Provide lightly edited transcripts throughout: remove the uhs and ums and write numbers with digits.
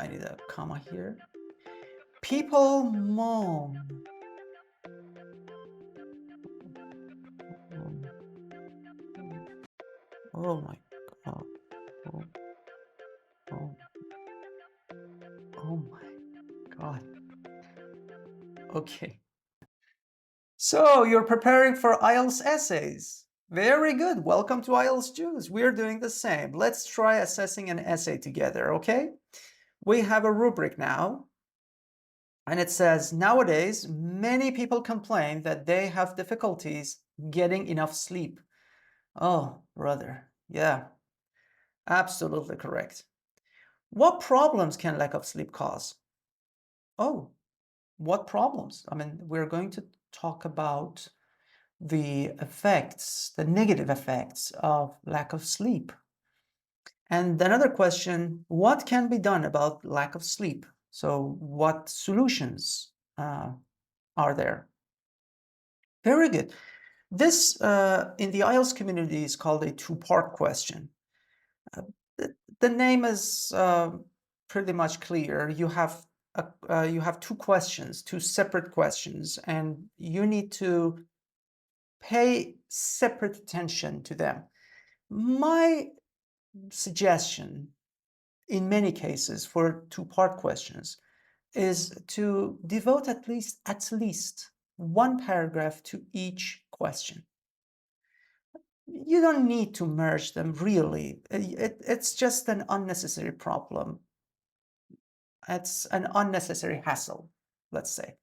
I need a comma here. People moan. Oh my God. Oh, oh, oh my God. Okay. So you're preparing for IELTS essays. Very good. Welcome to IELTS Juice. We're doing the same. Let's try assessing an essay together, okay? We have a rubric now. And it says, nowadays, many people complain that they have difficulties getting enough sleep. Oh, brother. Yeah, absolutely correct. What problems can lack of sleep cause? Oh, what problems? I mean, we're going to talk about the effects, the negative effects of lack of sleep. And another question, what can be done about lack of sleep? So what solutions are there? Very good. This, in the IELTS community, is called a two-part question. The name is pretty much clear. You have two questions, two separate questions, and you need to pay separate attention to them. My suggestion, in many cases, for two-part questions, is to devote at least one paragraph to each question. You don't need to merge them, really. It's just an unnecessary problem. It's an unnecessary hassle, let's say.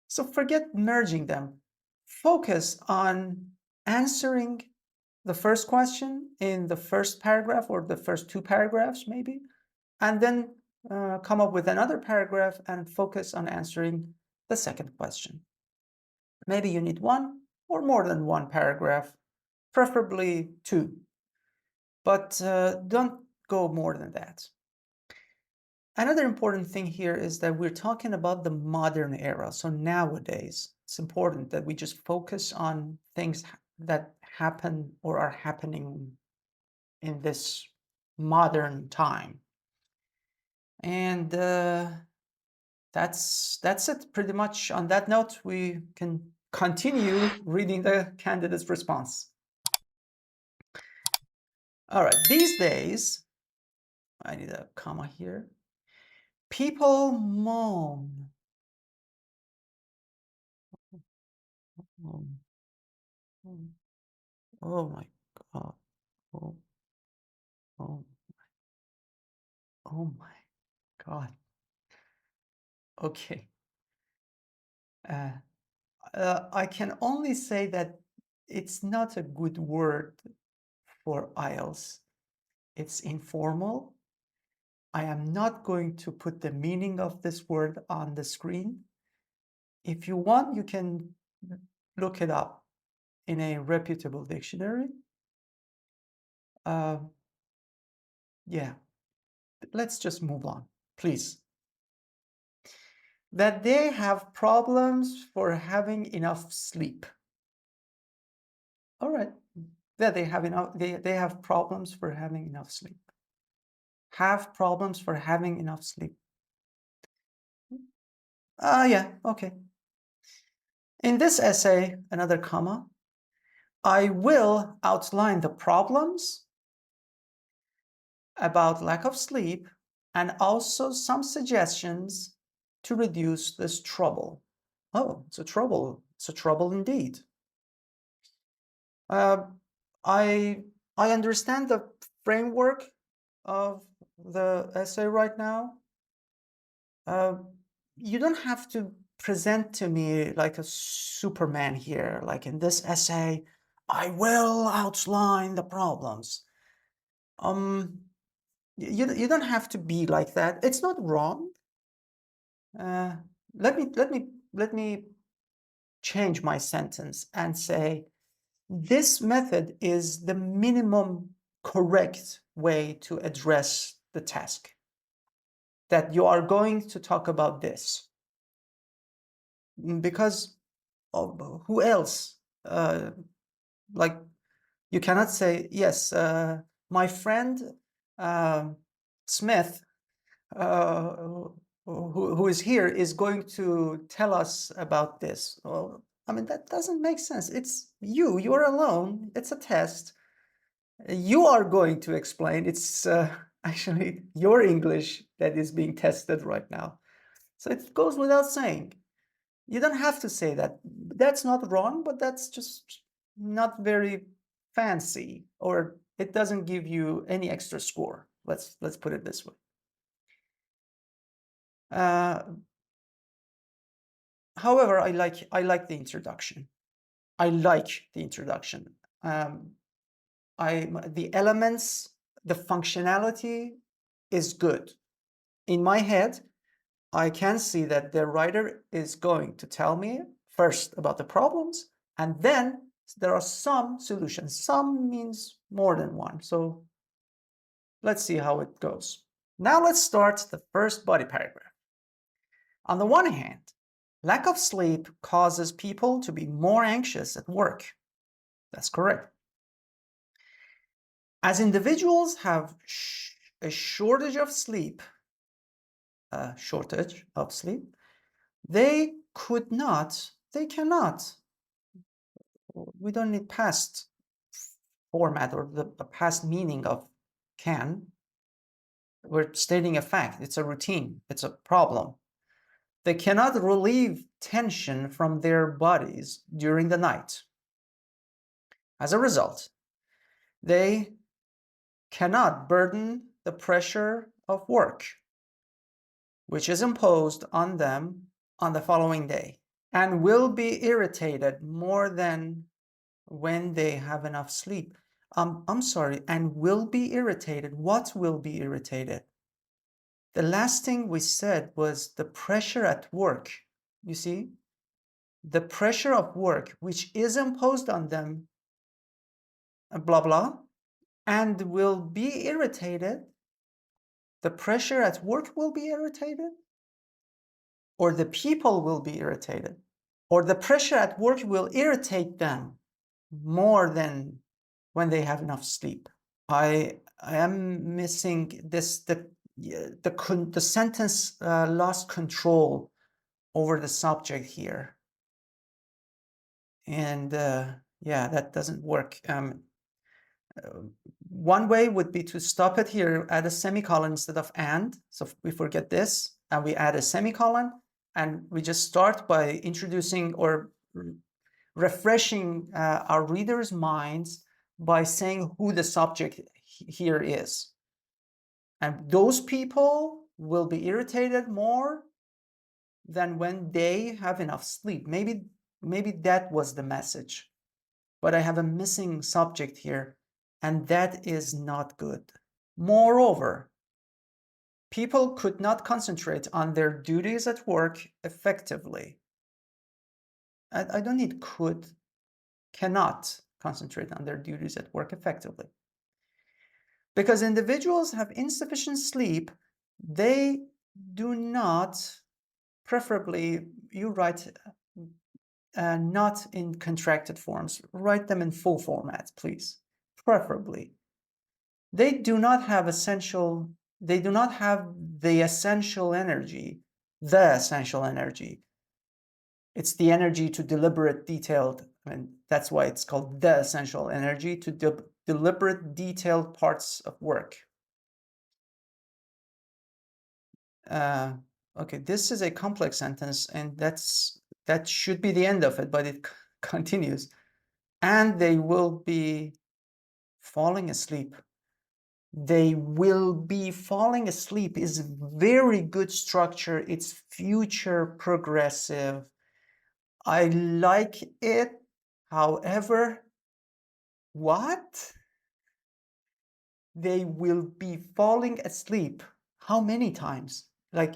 So forget merging them. Focus on answering the first question in the first paragraph or the first two paragraphs, maybe, and then come up with another paragraph and focus on answering the second question. Maybe you need one or more than one paragraph, preferably two, but don't go more than that. Another important thing here is that we're talking about the modern era. So nowadays, it's important that we just focus on things that happen or are happening in this modern time. And that's it pretty much. On that note, we can continue reading the candidate's response. All right, these days, I need a comma here. People moan. Oh my God. Oh, oh, oh my God. Okay. I can only say that it's not a good word for IELTS. It's informal. I am not going to put the meaning of this word on the screen. If you want, you can look it up in a reputable dictionary. Yeah, let's just move on, please. That they have problems for having enough sleep. All right, that they have problems for having enough sleep. Have problems for having enough sleep. Yeah, okay. In this essay, another comma, I will outline the problems about lack of sleep and also some suggestions to reduce this trouble. Oh, it's a trouble. It's a trouble indeed. I understand the framework of the essay right now. You don't have to present to me like a Superman here, like in this essay, I will outline the problems. You don't have to be like that. It's not wrong. Let me change my sentence and say, this method is the minimum correct way to address the task. That you are going to talk about this. Because who else? Like, you cannot say, yes, my friend Smith who is here is going to tell us about this. Well, I mean, that doesn't make sense. It's you. You're alone. It's a test. You are going to explain. It's actually your English that is being tested right now. So it goes without saying. You don't have to say that. That's not wrong, but that's just not very fancy, or it doesn't give you any extra score. Let's put it this way. However, I like the introduction. I like the introduction. The elements, the functionality is good. In my head, I can see that the writer is going to tell me first about the problems, and then there are some solutions. Some means more than one. So let's see how it goes. Now let's start the first body paragraph. On the one hand, lack of sleep causes people to be more anxious at work. That's correct. As individuals have a shortage of sleep, they cannot, we don't need past format or the past meaning of can. We're stating a fact. It's a routine. It's a problem. They cannot relieve tension from their bodies during the night. As a result, they cannot burden the pressure of work, which is imposed on them on the following day, and will be irritated more than when they have enough sleep. I'm sorry, and will be irritated. What will be irritated? The last thing we said was the pressure at work. You see, the pressure of work, which is imposed on them, blah, blah, and will be irritated. The pressure at work will be irritated, or the people will be irritated, or the pressure at work will irritate them more than when they have enough sleep. I am missing this, the sentence lost control over the subject here. And yeah, that doesn't work. One way would be to stop it here, add a semicolon instead of and. So we forget this, and we add a semicolon, and we just start by introducing or refreshing our readers' minds by saying who the subject here is. And those people will be irritated more than when they have enough sleep. Maybe that was the message, but I have a missing subject here, and that is not good. Moreover, people could not concentrate on their duties at work effectively. I don't need could, cannot concentrate on their duties at work effectively. Because individuals have insufficient sleep, they do not, preferably, you write not in contracted forms, write them in full format, please, preferably. They do not have the essential energy, It's the energy to deliberate detailed, and that's why it's called the essential energy, to deliberate detailed parts of work. Okay, this is a complex sentence, and that should be the end of it, but it continues. And they will be falling asleep. They will be falling asleep is very good structure. It's future progressive. I like it. However, what? They will be falling asleep. How many times? Like,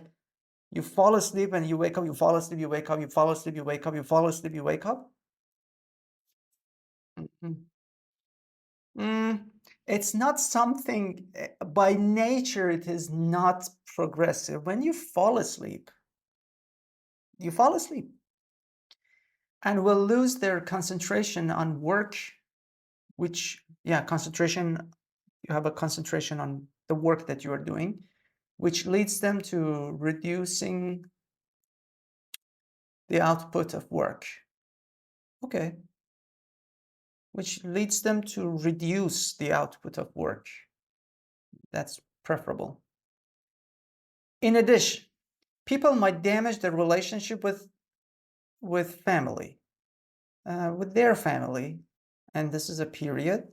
you fall asleep and you wake up, you fall asleep, you wake up, you fall asleep, you wake up, you fall asleep, you wake up. It's not something, by nature, it is not progressive. When you fall asleep, you fall asleep and will lose their concentration on work, which, yeah, concentration, you have a concentration on the work that you are doing, which leads them to reducing the output of work. Okay. Which leads them to reduce the output of work. That's preferable. In addition, people might damage their relationship with family, with their family, and this is a period,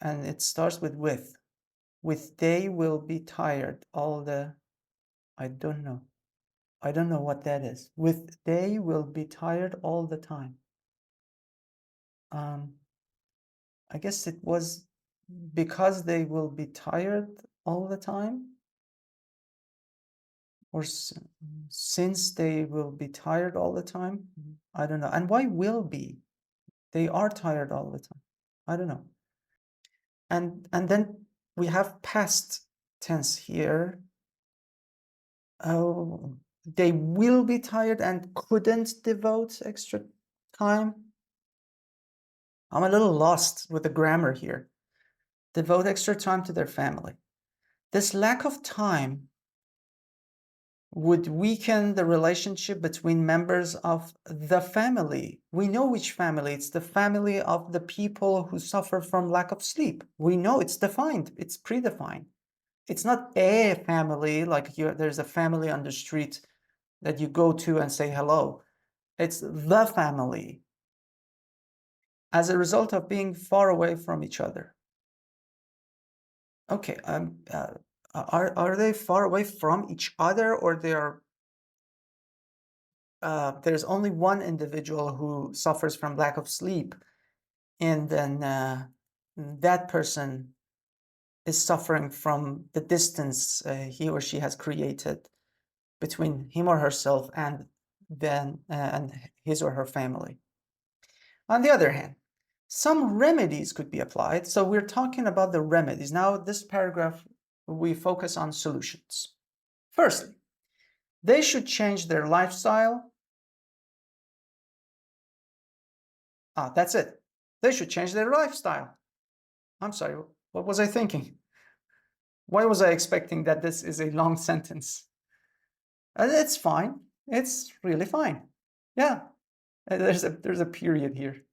and it starts with with. With they will be tired all the, I don't know what that is. With they will be tired all the time. I guess it was because they will be tired all the time, or since they will be tired all the time. I don't know. And why will be? They are tired all the time. I don't know. And then we have past tense here. Oh, they will be tired and couldn't devote extra time. I'm a little lost with the grammar here. Devote extra time to their family. This lack of time would weaken the relationship between members of the family. We know which family. It's the family of the people who suffer from lack of sleep. We know it's defined. It's predefined. It's not a family, like there's a family on the street that you go to and say hello. It's the family as a result of being far away from each other. Okay, are they far away from each other, or they are there's only one individual who suffers from lack of sleep, and then that person is suffering from the distance he or she has created between him or herself and then and his or her family. On the other hand, some remedies could be applied. So we're talking about the remedies. Now, this paragraph, we focus on solutions. Firstly, they should change their lifestyle. That's it. They should change their lifestyle. I'm sorry, what was I thinking? Why was I expecting that this is a long sentence? It's fine. It's really fine. Yeah, there's a period here,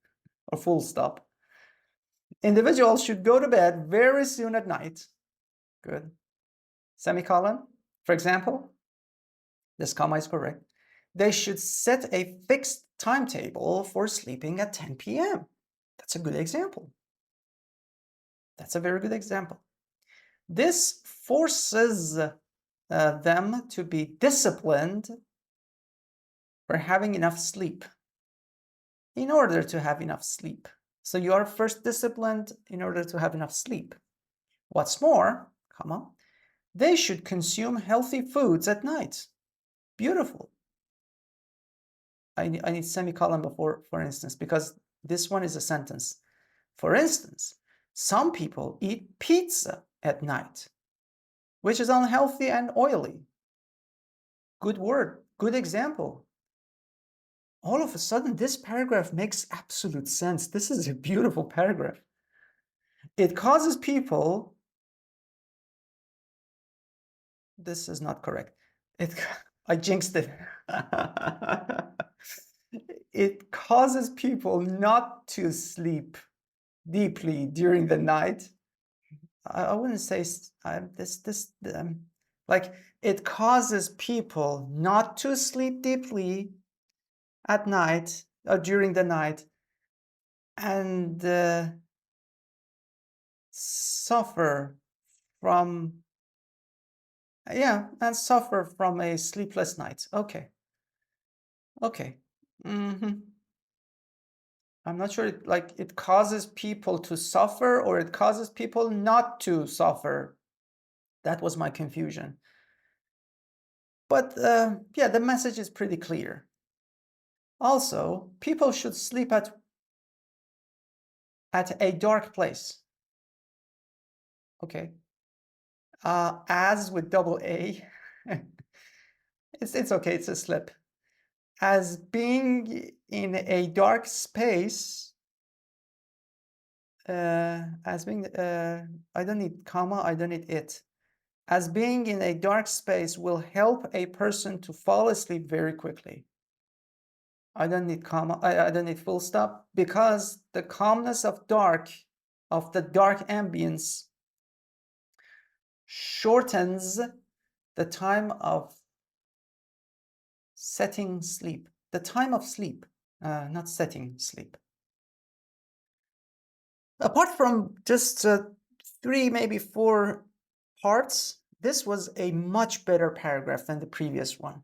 a full stop. Individuals should go to bed very soon at night. Good. Semicolon. For example, this comma is correct. They should set a fixed timetable for sleeping at 10 p.m. That's a good example. That's a very good example. This forces them to be disciplined for having enough sleep, in order to have enough sleep. So you are first disciplined in order to have enough sleep. What's more, comma, they should consume healthy foods at night. Beautiful. I need semicolon before, for instance, because this one is a sentence. For instance, some people eat pizza at night, which is unhealthy and oily. Good word, good example. All of a sudden, this paragraph makes absolute sense. This is a beautiful paragraph. It causes people, this is not correct. I jinxed it. It causes people not to sleep deeply during the night. I wouldn't say like it causes people not to sleep deeply at night or during the night, and suffer from suffer from a sleepless night. Okay. I'm not sure it causes people to suffer or it causes people not to suffer. That was my confusion. But yeah, the message is pretty clear. Also, people should sleep at a dark place. Okay. As with double A. It's okay, it's a slip. As being in a dark space, as being, I don't need comma, I don't need it. as being in a dark space will help a person to fall asleep very quickly. I don't need comma, I don't need full stop, because the calmness of the dark ambience shortens the time of setting sleep, the time of sleep, not setting sleep. Apart from just 3, maybe 4 parts, this was a much better paragraph than the previous one.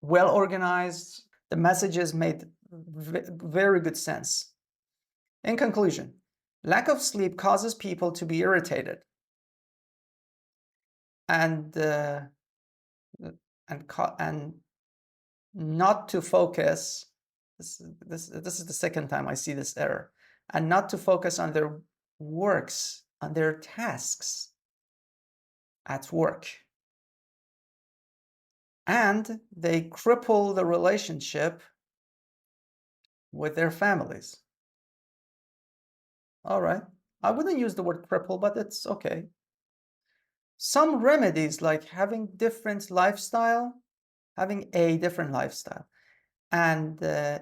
Well organized, the messages made very good sense. In conclusion, lack of sleep causes people to be irritated and not to focus. This is the second time I see this error. And not to focus on their works, on their tasks at work. And they cripple the relationship with their families. All right. I wouldn't use the word cripple, but it's okay. Some remedies, like having a different lifestyle, and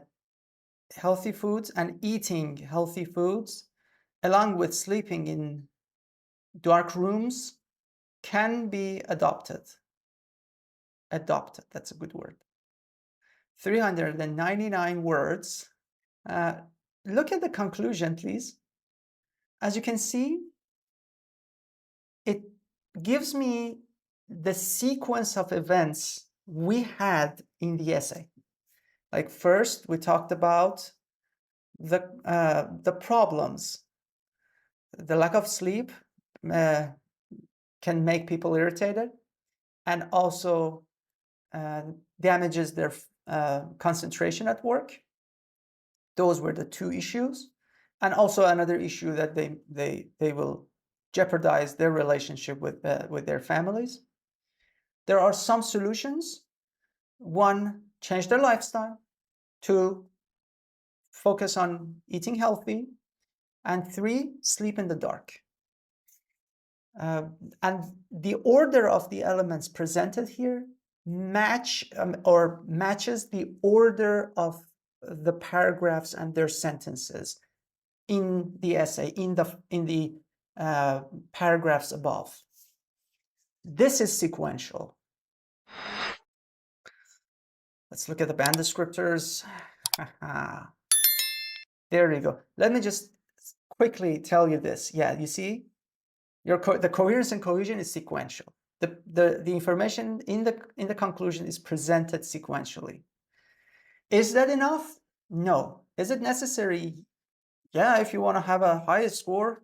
healthy foods and eating healthy foods, along with sleeping in dark rooms, can be adopted. Adopted, that's a good word. 399 words. Look at the conclusion, please. As you can see, it gives me the sequence of events we had in the essay. Like first, we talked about the problems. The lack of sleep can make people irritated, and also damages their concentration at work. Those were the 2 issues. And also another issue that they will jeopardize their relationship with their families. There are some solutions. 1, change their lifestyle. 2, focus on eating healthy. And 3, sleep in the dark. And the order of the elements presented here matches the order of the paragraphs and their sentences in the essay, in the paragraphs above. This is sequential. Let's look at the band descriptors. There you go. Let me just quickly tell you this. Yeah, you see, the coherence and cohesion is sequential. The information in the conclusion is presented sequentially. Is that enough? No. Is it necessary? Yeah, if you want to have a high score,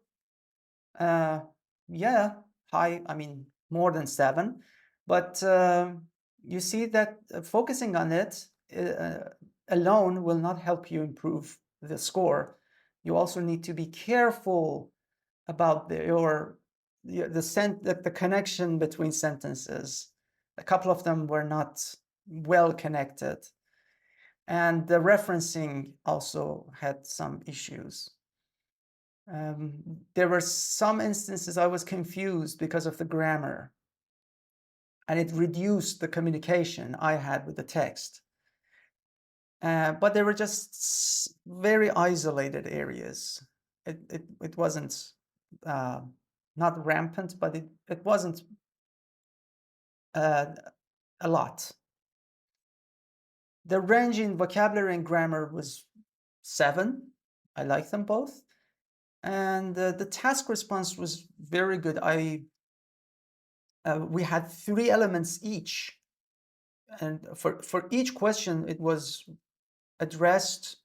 yeah, high, I mean, more than 7. But you see that focusing on it alone will not help you improve the score. You also need to be careful about the connection between sentences. A couple of them were not well connected. And the referencing also had some issues. There were some instances I was confused because of the grammar, and it reduced the communication I had with the text. But there were just very isolated areas. It wasn't not rampant, but it wasn't a lot. The range in vocabulary and grammar was 7. I like them both. And the task response was very good. We had 3 elements each. And for each question, it was addressed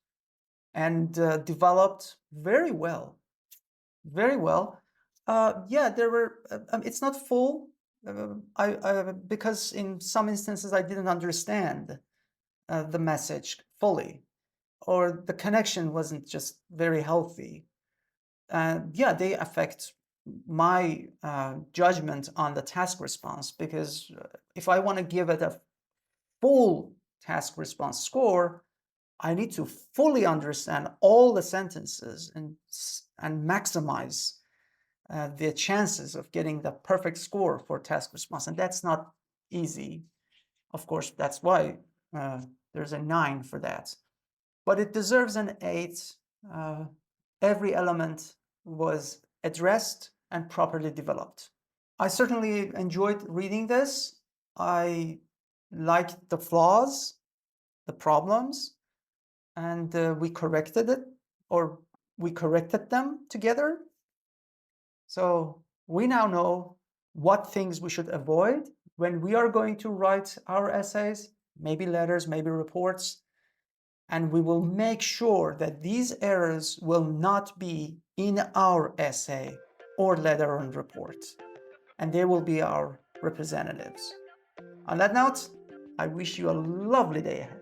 and developed very well. Very well. Yeah, there were, it's not full, because in some instances I didn't understand the message fully, or the connection wasn't just very healthy. Yeah, they affect my judgment on the task response, because if I want to give it a full task response score, I need to fully understand all the sentences and maximize the chances of getting the perfect score for task response. And that's not easy. Of course, that's why there's a 9 for that. But it deserves an 8. Every element was addressed and properly developed. I certainly enjoyed reading this. I liked the flaws, the problems, and we corrected them together. So we now know what things we should avoid when we are going to write our essays, maybe letters, maybe reports, and we will make sure that these errors will not be in our essay or letter and report, and they will be our representatives. On that note, I wish you a lovely day ahead.